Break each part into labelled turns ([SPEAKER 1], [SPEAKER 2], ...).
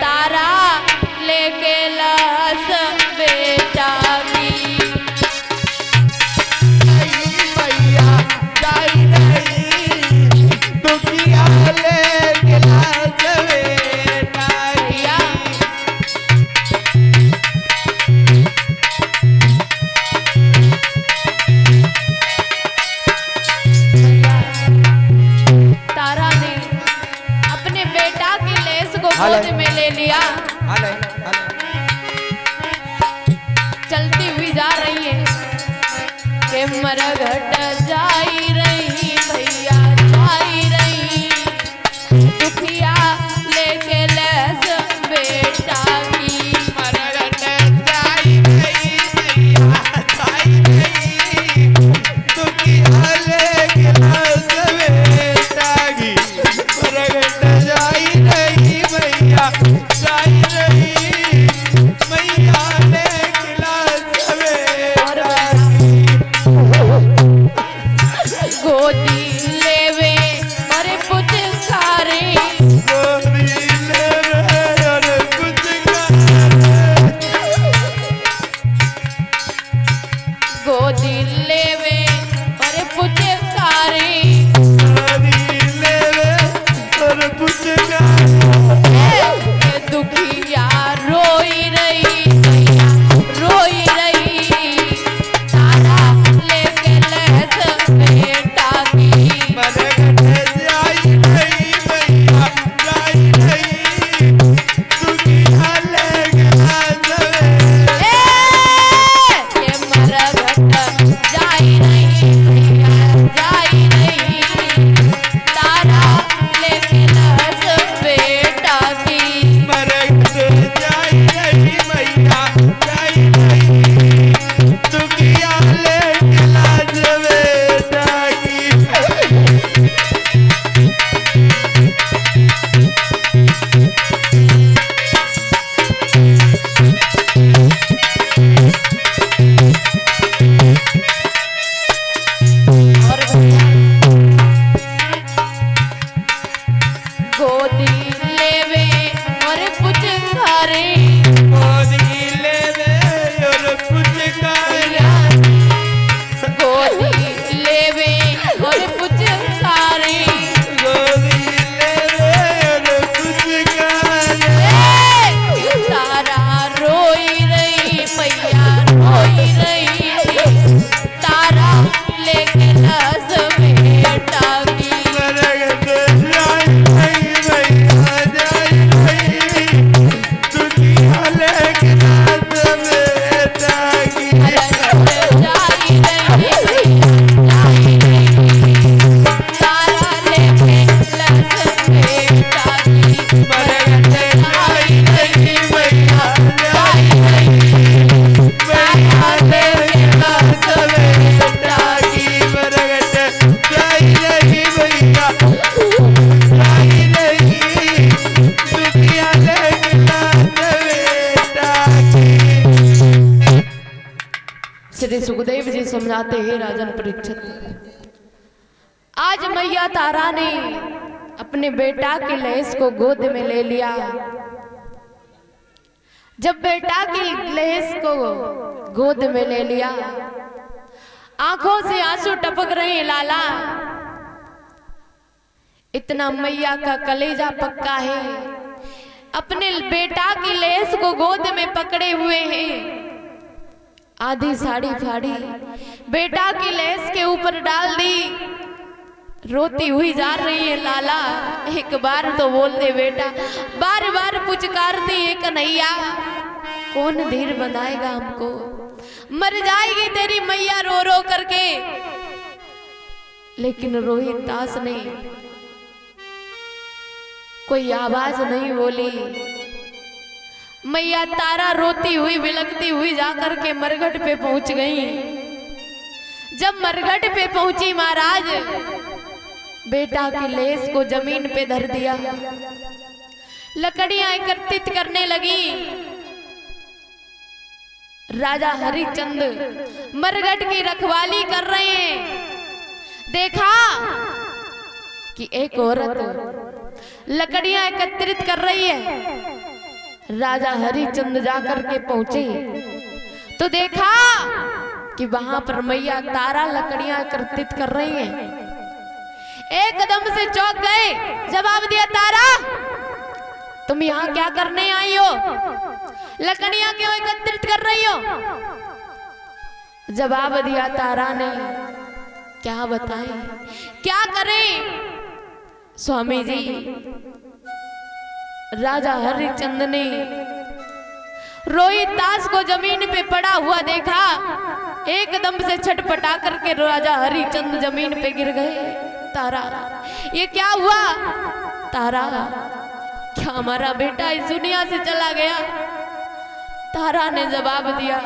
[SPEAKER 1] तारा लेके लाश बेटा की
[SPEAKER 2] मैया जाई रही दुखिया लेके लाश बेटा
[SPEAKER 1] भैया तारा ने अपने बेटा की लेस को गोद में ले लिया। चलती हुई जा रही है के मरघट जाई रही भैया जाई रही दुखिया लेके लेस बेटा की
[SPEAKER 2] मरघट जाई रही मैया जाई रही दुखिया लेके लाश बेटा की मरघट जाई रही मैया जाई रही मैया लेके लाश बेटा
[SPEAKER 1] गोदी लेवे अरे पुचकारे
[SPEAKER 2] गोदी लेवे और कुछ
[SPEAKER 1] गोदी लेवे अरे पुचकारे दुखिया रोई रही भैया रोई रही तारा लेके लहस बेटा की ये मरघट जाई रही भैया जाई रही तारा लेके लहस बेटा की और गोदी लेवे और पुचकारे गोदी लेवे और पुचकारे तारा रोई रही मैया रोई रही तारा लेके लाश बेटा की जाई रही जाई रही तारा लेके लाश बेटा की जाई रही मैया जाई रही तारा लेके लाश बेटा की श्री सुखदेव जी समझाते हैं राजन परीक्षित आज मैया तारा ने अपने बेटा के लेस को गोद में ले लिया। जब बेटा की लेस को गोद में ले लिया आंखों से आंसू टपक रहे हैं लाला। इतना मैया का कलेजा पक्का है, अपने बेटा की लेस को गोद में पकड़े हुए हैं। आधी साड़ी फाड़ी बेटा की लेस के ऊपर डाल दी, रोती हुई जा रही है लाला। एक बार तो बोल दे बेटा, बार बार पुचकारती है कन्हैया, कौन धीर बनाएगा हमको, मर जाएगी तेरी मैया रो रो करके। लेकिन रोहित दास ने कोई आवाज नहीं बोली। मैया तारा रोती हुई बिलखती हुई जाकर के मरघट पे पहुंच गई। जब मरघट पे पहुंची महाराज, बेटा की लेस को जमीन पे धर दिया, लकड़ियां एकत्रित करने लगी। राजा हरिचंद मरघट की रखवाली कर रहे हैं। देखा कि एक औरत लकड़ियां एकत्रित कर रही है। राजा हरिचंद जाकर के पहुंचे तो देखा कि वहां पर मैया तारा लकड़ियां एकत्रित कर रही हैं। एकदम से चौंक गए, जवाब दिया, तारा तुम यहाँ क्या करने आई हो? लकड़ियां क्यों एकत्रित कर रही हो? जवाब दिया तारा ने, क्या बताएं, क्या करें स्वामी जी। राजा हरिचंद ने रोहित दास को जमीन पे पड़ा हुआ देखा, एकदम से छटपटा करके राजा हरिचंद जमीन पे गिर गए। तारा, ये क्या हुआ? तारा, क्या हमारा बेटा इस दुनिया से चला गया? तारा ने जवाब दिया,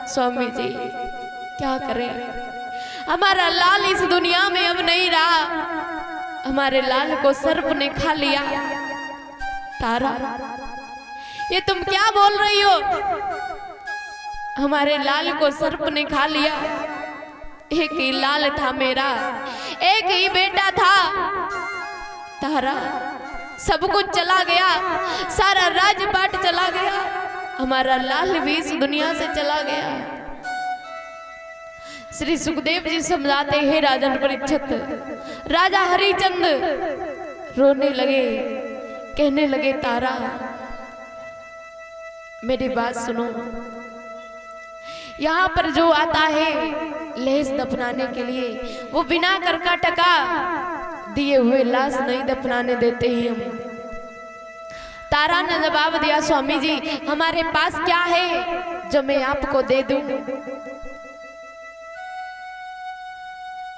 [SPEAKER 1] स्वामी जी क्या करें, हमारा लाल इस दुनिया में अब नहीं रहा, हमारे लाल को सर्प ने खा लिया। तारा, ये तुम क्या बोल रही हो? हमारे लाल को सर्प ने खा लिया। एक ही लाल था मेरा, एक ही बेटा था। तारा, सब कुछ चला गया, सारा राजपाट चला गया, हमारा लाल भी इस दुनिया से चला गया। श्री सुखदेव जी समझाते हैं राजन परीक्षित, राजा हरिचंद रोने लगे, कहने लगे, तारा मेरी बात सुनो, यहाँ पर जो आता है लेस दफनाने के लिए, वो बिना कर्कटका दिए हुए लाश नहीं दफनाने देते हैं हम। तारा ने जवाब दिया, स्वामी जी हमारे पास क्या है जो मैं आपको दे दूं?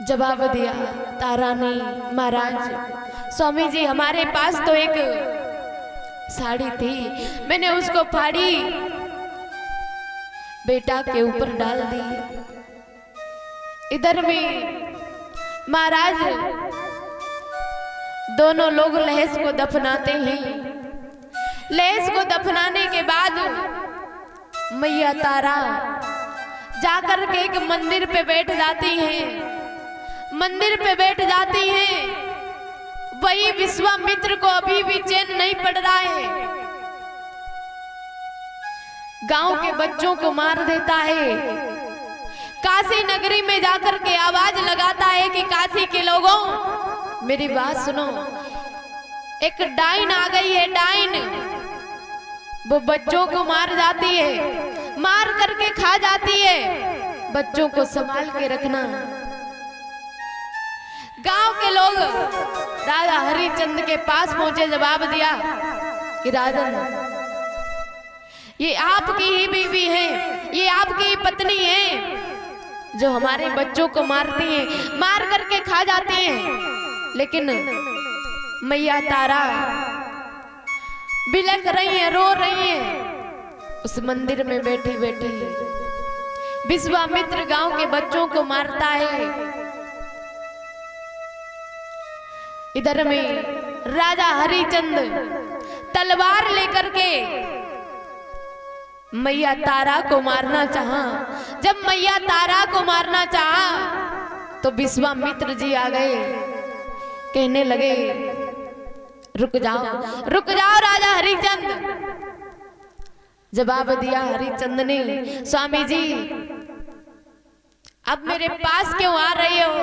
[SPEAKER 1] जवाब दिया तारा ने, महाराज स्वामी जी हमारे पास तो एक साड़ी थी, मैंने उसको फाड़ी बेटा के ऊपर डाल दी। इधर में महाराज दोनों लोग लहस को दफनाते हैं। लहस को दफनाने के बाद मैया तारा जाकर के एक मंदिर पे बैठ जाती हैं। मंदिर पे बैठ जाती हैं, वही विश्वामित्र को अभी भी चैन नहीं पड़ रहा है, गांव के बच्चों को मार देता है। काशी नगरी में जाकर के आवाज लगाता है कि काशी के लोगों मेरी बात सुनो, एक डाइन आ गई है, डाइन वो बच्चों को मार जाती है, मार करके खा जाती है, बच्चों को संभाल के रखना। गांव के लोग राजा हरिचंद के पास पहुंचे, जवाब दिया कि राजन ये आपकी ही बीवी है, ये आपकी ही पत्नी है जो हमारे बच्चों को मारती है, मार करके खा जाती है। लेकिन मैया तारा बिलख रही है, रो रही है उस मंदिर में बैठी बैठी। विश्वामित्र गांव के बच्चों को मारता है। इधर में राजा हरिचंद तलवार लेकर के मैया तारा को मारना चाहा। जब मैया तारा को मारना चाहा तो विश्वामित्र जी आ गए, कहने लगे रुक जाओ राजा हरिचंद। जवाब दिया हरिचंद ने, स्वामी जी अब मेरे पास क्यों आ रही हो?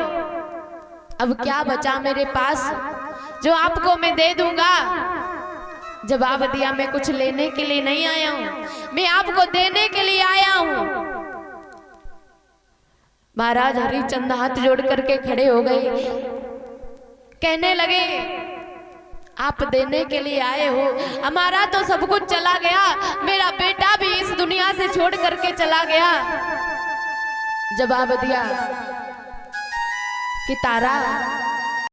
[SPEAKER 1] अब क्या बचा मेरे पास जो आपको मैं दे दूंगा? जवाब दिया, मैं कुछ लेने के लिए नहीं आया हूं, मैं आपको देने के लिए आया हूं। महाराज हरिचंद हाथ जोड़ करके खड़े हो गए, कहने लगे आप देने के लिए आए हो, हमारा तो सब कुछ चला गया, मेरा बेटा भी इस दुनिया से छोड़ करके चला गया। जवाब दिया कि तारा